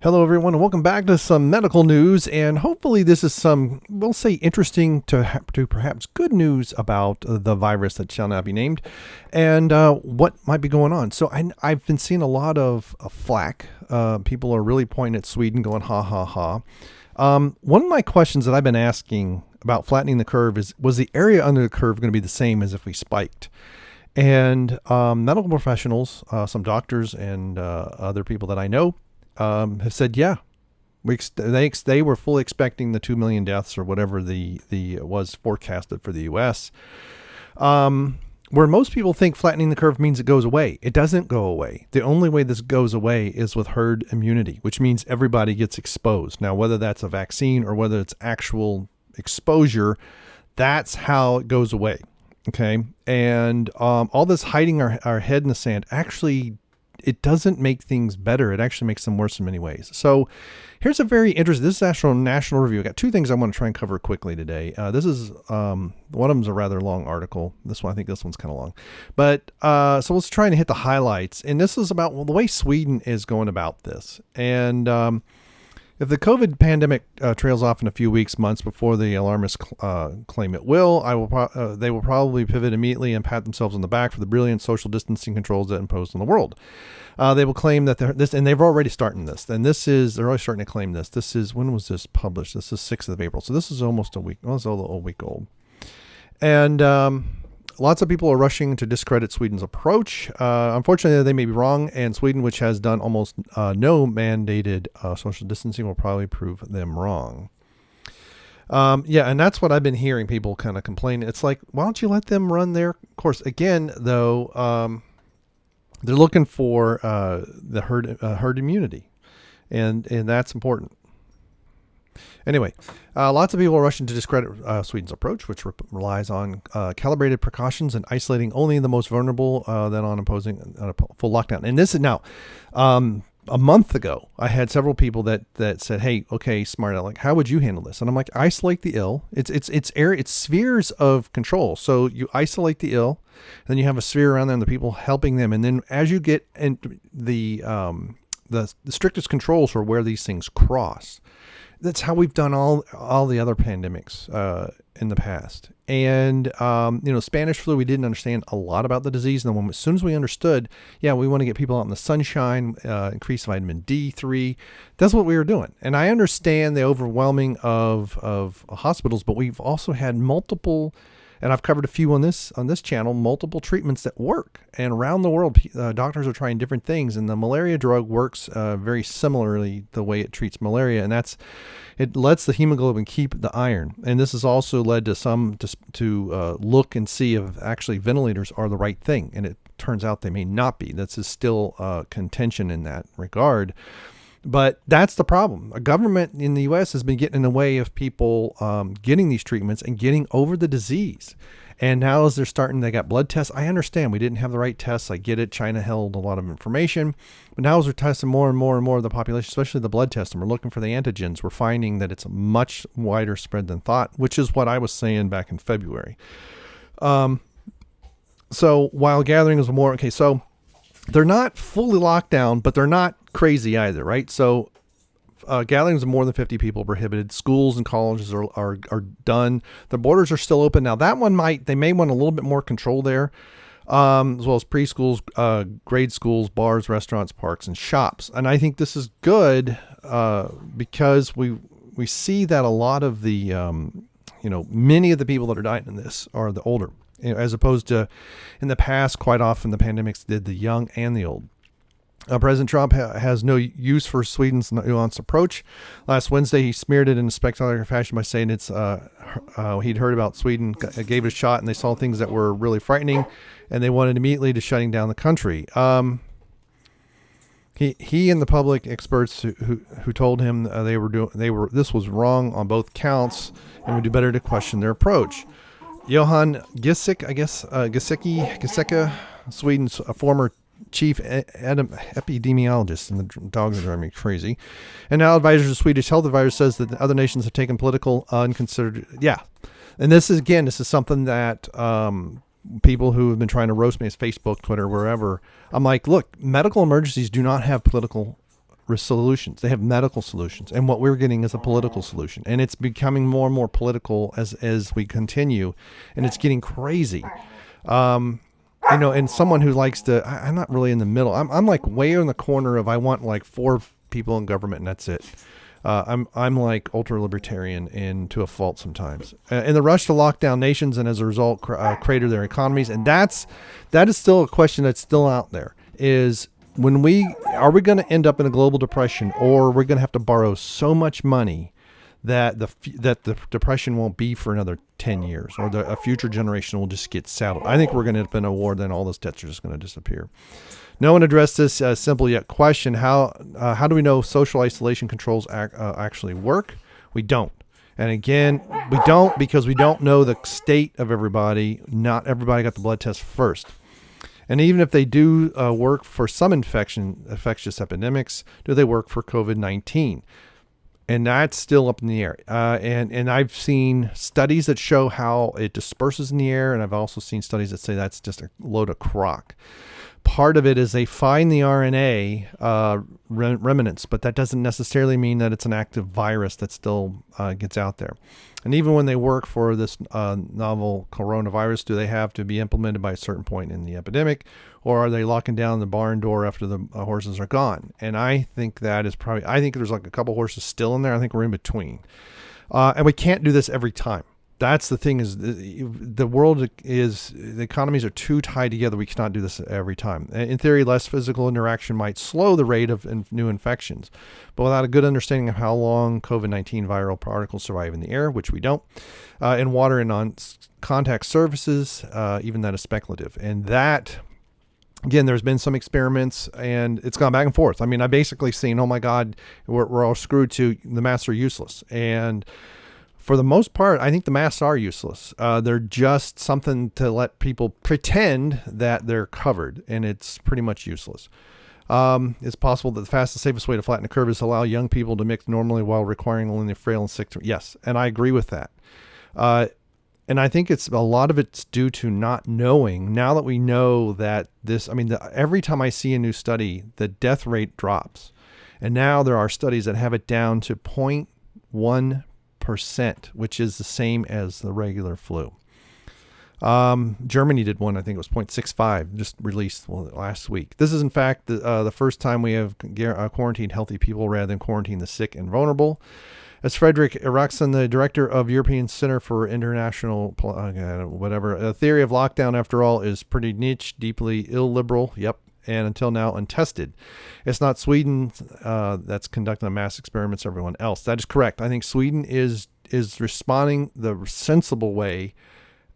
Hello, everyone, and welcome back to some medical news. And hopefully, this is some, we'll say, interesting to perhaps good news about the virus that shall not be named and what might be going on. So, I've been seeing a lot of flack. People are really pointing at Sweden, going, ha, ha, ha. One of my questions that I've been asking about flattening the curve is, was the area under the curve going to be the same as if we spiked? And medical professionals, some doctors and other people that I know, have said, yeah, they were fully expecting the 2 million deaths or whatever the was forecasted for the U.S. Where most people think flattening the curve means it goes away. It doesn't go away. The only way this goes away is with herd immunity, which means everybody gets exposed. Now, whether that's a vaccine or whether it's actual exposure, that's how it goes away. Okay. And all this hiding our head in the sand actually, it doesn't make things better. It actually makes them worse in many ways. So here's a very interesting, this is national review. I got two things I want to try and cover quickly today. This is, one of them is a rather long article. This one, I think this one's kind of long, but, so let's try and hit the highlights. And this is about, well, the way Sweden is going about this. And, if the COVID pandemic trails off in a few weeks, months before the alarmists claim it will, they will probably pivot immediately and pat themselves on the back for the brilliant social distancing controls that imposed on the world. They will claim that and they've already started this. And they're already starting to claim this. This is, when was this published? This is 6th of April. So this is almost a week. Well, it's a week old. And lots of people are rushing to discredit Sweden's approach. Unfortunately, they may be wrong, and Sweden, which has done almost no mandated social distancing, will probably prove them wrong. Yeah, and that's what I've been hearing people kind of complaining. It's like, why don't you let them run their course? Again, though, they're looking for the herd immunity, and that's important. Anyway, lots of people are rushing to discredit Sweden's approach, which relies on calibrated precautions and isolating only the most vulnerable than on imposing a full lockdown. And this is now, a month ago, I had several people that said, hey, okay, smart aleck, how would you handle this? And I'm like, isolate the ill. It's spheres of control. So you isolate the ill, then you have a sphere around them, the people helping them. And then as you get in the strictest controls for where these things cross. That's how we've done all the other pandemics in the past. And, Spanish flu, we didn't understand a lot about the disease. And then as soon as we understood, we want to get people out in the sunshine, increase vitamin D3. That's what we were doing. And I understand the overwhelming of hospitals, but we've also had multiple, and I've covered a few on this channel, multiple treatments that work. And around the world, doctors are trying different things. And the malaria drug works very similarly the way it treats malaria. And it lets the hemoglobin keep the iron. And this has also led to some to look and see if actually ventilators are the right thing. And it turns out they may not be. That's still contention in that regard. But that's the problem. A government in the U.S. has been getting in the way of people getting these treatments and getting over the disease. And now as they got blood tests. I understand we didn't have the right tests. I get it. China held a lot of information. But now as we're testing more and more and more of the population, especially the blood test, and we're looking for the antigens, we're finding that it's a much wider spread than thought, which is what I was saying back in February. So while gatherings are more, okay, so they're not fully locked down, but they're not crazy either, right? So gatherings of more than 50 people prohibited. Schools and colleges are done. The borders are still open. Now that one they may want a little bit more control there, as well as preschools, grade schools, bars, restaurants, parks, and shops. And I think this is good because we see that a lot of the, many of the people that are dying in this are the older, as opposed to in the past, quite often the pandemics did the young and the old. President Trump has no use for Sweden's nuanced approach. Last Wednesday, he smeared it in a spectacular fashion by saying he'd heard about Sweden, gave it a shot, and they saw things that were really frightening, and they wanted immediately to shutting down the country. He and the public experts who told him this was wrong on both counts, and would do better to question their approach. Johan Giesecke, Sweden's former chief epidemiologist, and the dogs are driving me crazy, and now advisor to Swedish health advisor, says that other nations have taken political unconsidered. Yeah. And this is something that people who have been trying to roast me as Facebook, Twitter, wherever, I'm like, look, medical emergencies do not have political solutions. They have medical solutions, and what we're getting is a political solution, and it's becoming more and more political as we continue, and it's getting crazy. And someone who likes to, I'm not really in the middle. I'm like way in the corner of I want like 4 people in government and that's it. I'm like ultra libertarian and to a fault sometimes. In the rush to lock down nations and as a result crater their economies, and that is still a question that's still out there. Is are we going to end up in a global depression, or we're going to have to borrow so much money that the depression won't be for another 10 years, or a future generation will just get saddled? I think we're going to end up in a war, then all those debts are just going to disappear. No one addressed this simple yet question: how do we know social isolation controls actually work? We don't. And again, we don't because we don't know the state of everybody. Not everybody got the blood test first. And even if they do work for some infectious epidemics, do they work for COVID-19? And that's still up in the air. And I've seen studies that show how it disperses in the air, and I've also seen studies that say that's just a load of crock. Part of it is they find the RNA remnants, but that doesn't necessarily mean that it's an active virus that still gets out there. And even when they work for this novel coronavirus, do they have to be implemented by a certain point in the epidemic, or are they locking down the barn door after the horses are gone? And I think that is I think there's like a couple horses still in there. I think we're in between. And we can't do this every time. That's the thing, is the economies are too tied together. We cannot do this every time. In theory, less physical interaction might slow the rate of new infections, but without a good understanding of how long COVID-19 viral particles survive in the air, which we don't, in water and on contact surfaces, even that is speculative. And that, again, there's been some experiments and it's gone back and forth. I mean, I basically seen, oh my God, we're all screwed, to the masks are useless. And for the most part, I think the masks are useless. They're just something to let people pretend that they're covered, and it's pretty much useless. It's possible that the fastest, safest way to flatten the curve is to allow young people to mix normally while requiring only the frail and sick. Yes, and I agree with that. And I think a lot of it's due to not knowing. Now that we know that every time I see a new study, the death rate drops. And now there are studies that have it down to 0.1%, which is the same as the regular flu. Germany did one, I think it was 0.65, just released last week. This is in fact the first time we have quarantined healthy people rather than quarantine the sick and vulnerable. As Frederick Eriksson, the director of European Center for International a theory of lockdown, after all, is pretty niche, deeply illiberal. Yep. And until now untested. It's not Sweden that's conducting mass experiments, everyone else. That is correct. I think Sweden is responding the sensible way.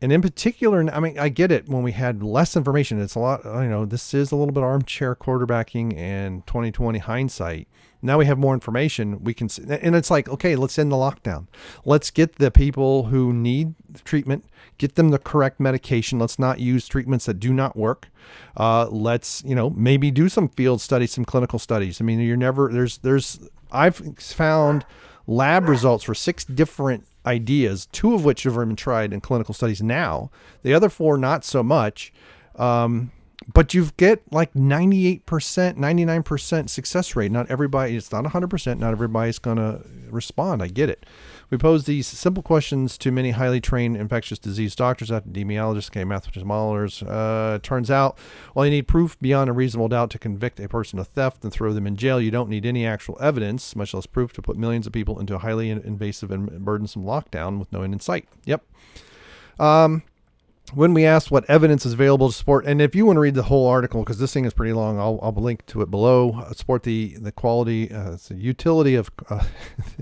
And in particular, I mean, I get it, when we had less information, it's a lot, this is a little bit armchair quarterbacking and 2020 hindsight. Now we have more information. We can, and it's like, okay, let's end the lockdown. Let's get the people who need treatment, get them the correct medication. Let's not use treatments that do not work. Let's, maybe do some field studies, some clinical studies. I mean, I've found lab results for 6 different ideas, 2 of which have been tried in clinical studies now. The other 4, not so much. But you get like 98%, 99% success rate. Not everybody, it's not 100%. Not everybody's going to respond. I get it. We pose these simple questions to many highly trained infectious disease doctors, epidemiologists, mathematicians. Turns out, while you need proof beyond a reasonable doubt to convict a person of theft and throw them in jail, you don't need any actual evidence, much less proof, to put millions of people into a highly invasive and burdensome lockdown with no end in sight. Yep. When we asked what evidence is available to support, and if you want to read the whole article, because this thing is pretty long, I'll link to it below. Support the quality, the utility of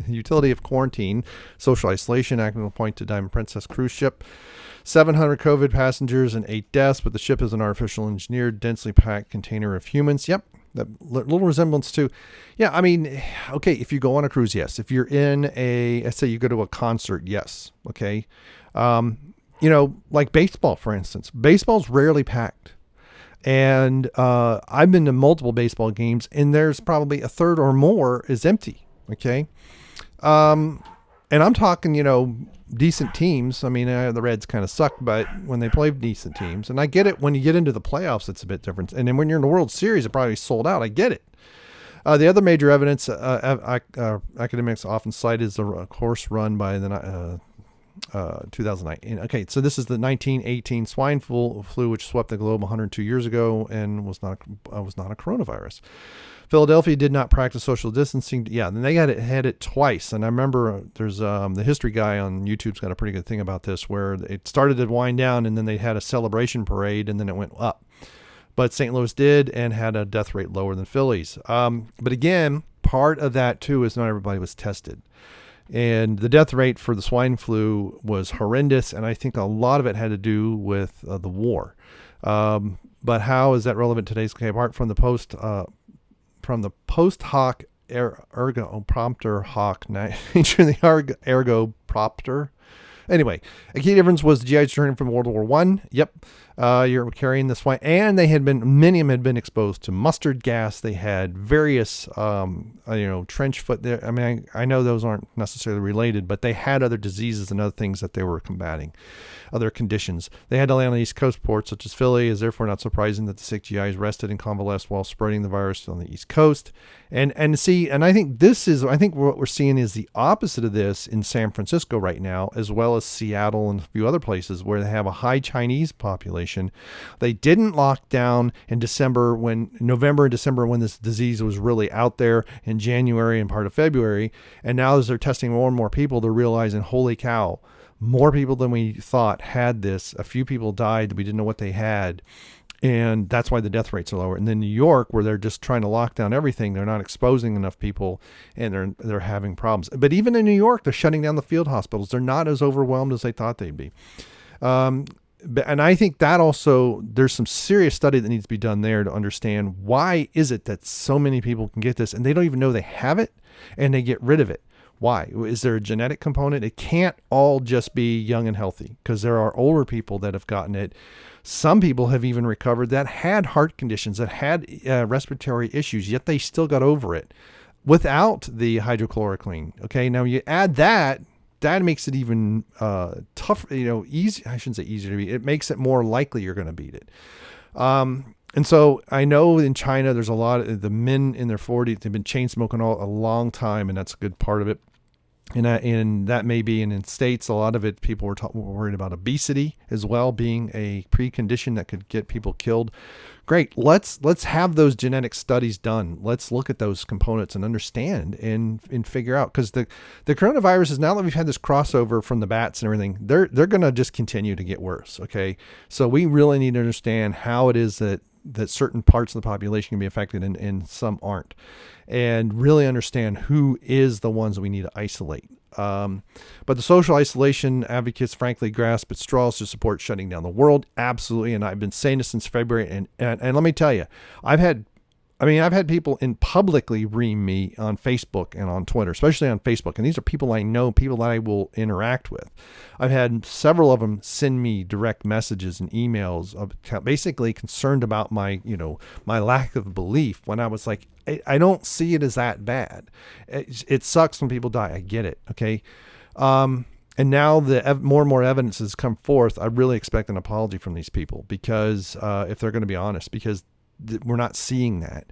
utility of quarantine, social isolation. Acting point to Diamond Princess cruise ship, 700 COVID passengers and 8 deaths, but the ship is an artificial engineered, densely packed container of humans. Yep. That little resemblance to, yeah, I mean, okay, if you go on a cruise, yes. If you're in let's say you go to a concert, yes. Okay. Like baseball, for instance. Baseball's rarely packed. And I've been to multiple baseball games, and there's probably a third or more is empty. Okay. And I'm talking, decent teams. I mean, the Reds kind of suck, but when they play decent teams, and I get it, when you get into the playoffs, it's a bit different. And then when you're in the World Series, it probably sold out. I get it. The other major evidence academics often cite is the course run by the 2009. Okay, so this is the 1918 swine flu, which swept the globe 102 years ago and was not a coronavirus. Philadelphia did not practice social distancing. Yeah, then they had it twice. And I remember there's the history guy on YouTube's got a pretty good thing about this, where it started to wind down and then they had a celebration parade and then it went up. But St. Louis did and had a death rate lower than Philly's. But again, part of that too is not everybody was tested. And the death rate for the swine flu was horrendous. And I think a lot of it had to do with the war. But how is that relevant today? Okay, apart from the post hoc ergo prompter hoc nature the ergo propter. Anyway, a key difference was the GIs returning from World War One. Yep, you're carrying the swine, and many of them had been exposed to mustard gas. They had various, trench foot. There, I mean, I know those aren't necessarily related, but they had other diseases and other things that they were combating, other conditions. They had to land on East Coast ports such as Philly. Is therefore not surprising that the sick GIs rested and convalesced while spreading the virus on the East Coast. And I think what we're seeing is the opposite of this in San Francisco right now, as well as Seattle and a few other places where they have a high Chinese population. They didn't lock down in November and December when this disease was really out there, in January and part of February. And now as they're testing more and more people, they're realizing, holy cow, more people than we thought had this. A few people died that we didn't know what they had. And that's why the death rates are lower. And then New York, where they're just trying to lock down everything, they're not exposing enough people, and they're having problems. But even in New York, they're shutting down the field hospitals. They're not as overwhelmed as they thought they'd be. And I think that also, there's some serious study that needs to be done there to understand why is it that so many people can get this and they don't even know they have it and they get rid of it. Why? Is there a genetic component? It can't all just be young and healthy, because there are older people that have gotten it. Some people have even recovered that had heart conditions, that had respiratory issues, yet they still got over it without the hydrochloroquine. Okay, now you add that makes it even tougher, easy. I shouldn't say easier to beat. It makes it more likely you're going to beat it. And so I know in China, there's a lot of the men in their 40s, they've been chain smoking a long time, and that's a good part of it. And that may be, and in States, a lot of it, people were worried about obesity as well, being a precondition that could get people killed. Great. Let's have those genetic studies done. Let's look at those components and understand and figure out, because the coronavirus is, now that we've had this crossover from the bats and everything, they're going to just continue to get worse. Okay. So we really need to understand how it is that certain parts of the population can be affected and some aren't, and really understand who is the ones that we need to isolate. But the social isolation advocates frankly grasp at straws to support shutting down the world. Absolutely. And I've been saying this since February. And let me tell you, I've had people publicly ream me on Facebook and on Twitter, especially on Facebook. And these are people I know, people that I will interact with. I've had several of them send me direct messages and emails of basically concerned about my lack of belief, when I was like, I don't see it as that bad. It sucks when people die. I get it. Okay. And now more and more evidence has come forth. I really expect an apology from these people, because if they're going to be honest, because we're not seeing that.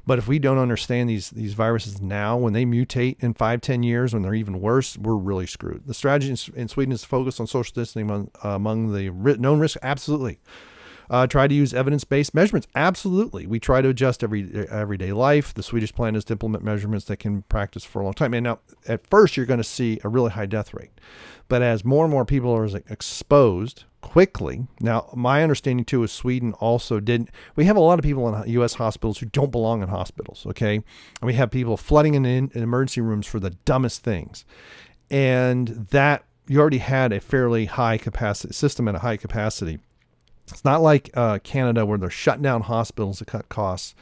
But if we don't understand these viruses now, when they mutate in 5-10 years, when they're even worse, we're really screwed. The strategy in Sweden is to focus on social distancing among the known risks. Absolutely. Try to use evidence-based measurements. Absolutely. We try to adjust everyday life. The Swedish plan is to implement measurements that can practice for a long time. And now, at first, you're going to see a really high death rate. But as more and more people are exposed quickly, now my understanding too is Sweden also didn't. We have a lot of people in U.S. hospitals who don't belong in hospitals, okay? And we have people flooding in emergency rooms for the dumbest things. And that, you already had a fairly high capacity system at a high capacity. It's not like Canada, where they're shutting down hospitals to cut costs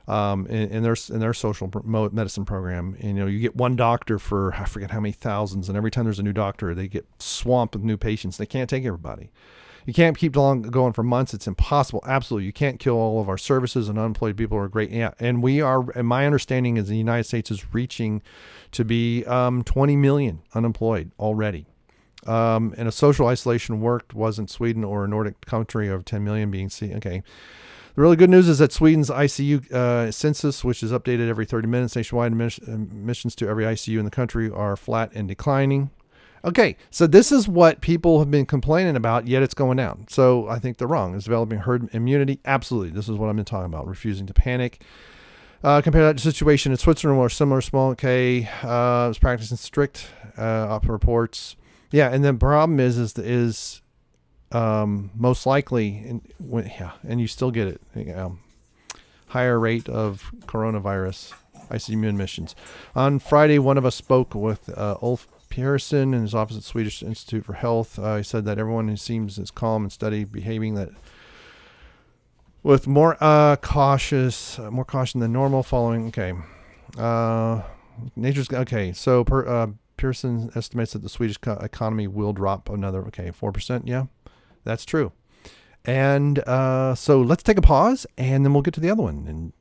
in their social medicine program. And, you get one doctor for, I forget how many thousands, and every time there's a new doctor, they get swamped with new patients. They can't take everybody. You can't keep going for months. It's impossible. Absolutely. You can't kill all of our services, and unemployed people are great. Yeah. And my understanding is the United States is reaching to be 20 million unemployed already. And a social isolation wasn't Sweden or a Nordic country of 10 million being seen. Okay. The really good news is that Sweden's ICU census, which is updated every 30 minutes nationwide, admissions to every ICU in the country are flat and declining. Okay, so this is what people have been complaining about, yet it's going down. So I think they're wrong. Is developing herd immunity? Absolutely. This is what I've been talking about, refusing to panic. Compare that to the situation in Switzerland where similar small K was practicing strict reports. Yeah, and the problem is most likely, and you still get it, higher rate of coronavirus ICU admissions. On Friday, one of us spoke with Ulf Pearson in his office at Swedish Institute for Health. He said that everyone who seems as calm and steady behaving that with more caution than normal following. Okay. So Pearson estimates that the Swedish economy will drop another 4%. Yeah, that's true. And so let's take a pause and then we'll get to the other one. And